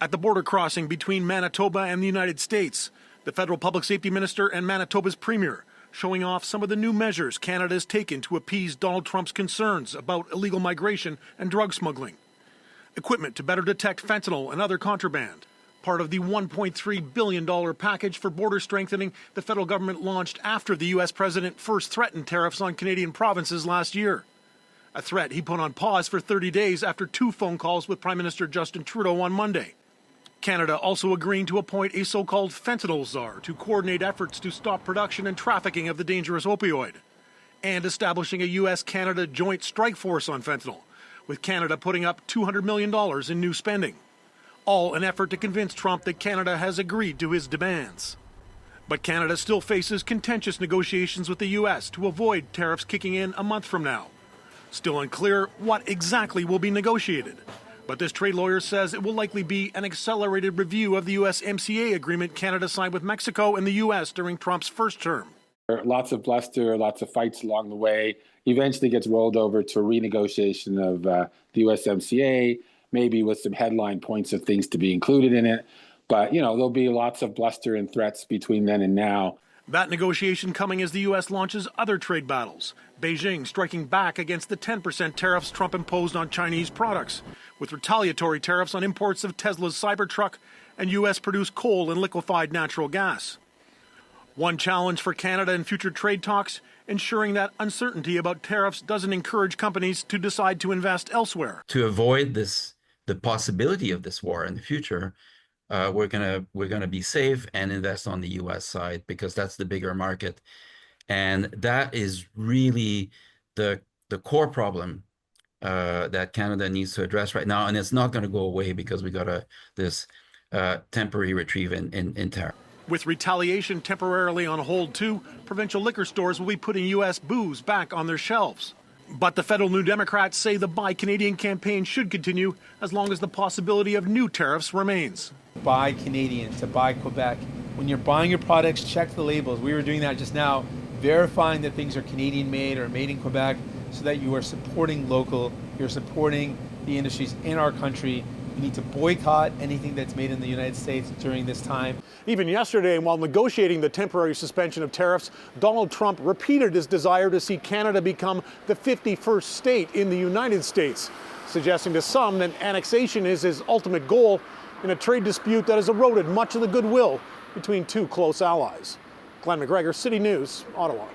At the border crossing between Manitoba and the United States, the federal public safety minister and Manitoba's premier showing off some of the new measures Canada has taken to appease Donald Trump's concerns about illegal migration and drug smuggling. Equipment to better detect fentanyl and other contraband. Part of the $1.3 billion package for border strengthening the federal government launched after the U.S. president first threatened tariffs on Canadian provinces last year. A threat he put on pause for 30 days after 2 phone calls with Prime Minister Justin Trudeau on Monday. Canada also agreeing to appoint a so-called fentanyl czar to coordinate efforts to stop production and trafficking of the dangerous opioid. And establishing a U.S.-Canada joint strike force on fentanyl, with Canada putting up $200 million in new spending. All an effort to convince Trump that Canada has agreed to his demands. But Canada still faces contentious negotiations with the U.S. to avoid tariffs kicking in a month from now. Still unclear what exactly will be negotiated. But this trade lawyer says it will likely be an accelerated review of the USMCA agreement Canada signed with Mexico and the U.S. during Trump's first term. Lots of bluster, lots of fights along the way. Eventually gets rolled over to a renegotiation of the USMCA, maybe with some headline points of things to be included in it. But, there'll be lots of bluster and threats between then and now. That negotiation coming as the U.S. launches other trade battles. Beijing striking back against the 10% tariffs Trump imposed on Chinese products, with retaliatory tariffs on imports of Tesla's Cybertruck and U.S.-produced coal and liquefied natural gas. One challenge for Canada in future trade talks, ensuring that uncertainty about tariffs doesn't encourage companies to decide to invest elsewhere. To avoid the possibility of this war in the future, we're gonna be safe and invest on the U.S. side because that's the bigger market, and that is really the core problem that Canada needs to address right now, and it's not going to go away because we got this temporary reprieve in tariff. With retaliation temporarily on hold too, provincial liquor stores will be putting U.S. booze back on their shelves. But the federal New Democrats say the Buy Canadian campaign should continue as long as the possibility of new tariffs remains. Buy Canadian to buy Quebec. When you're buying your products, check the labels. We were doing that just now, verifying that things are Canadian made or made in Quebec so that you are supporting local, you're supporting the industries in our country. We need to boycott anything that's made in the United States during this time. Even yesterday, while negotiating the temporary suspension of tariffs, Donald Trump repeated his desire to see Canada become the 51st state in the United States, suggesting to some that annexation is his ultimate goal in a trade dispute that has eroded much of the goodwill between 2 close allies. Glen McGregor, City News, Ottawa.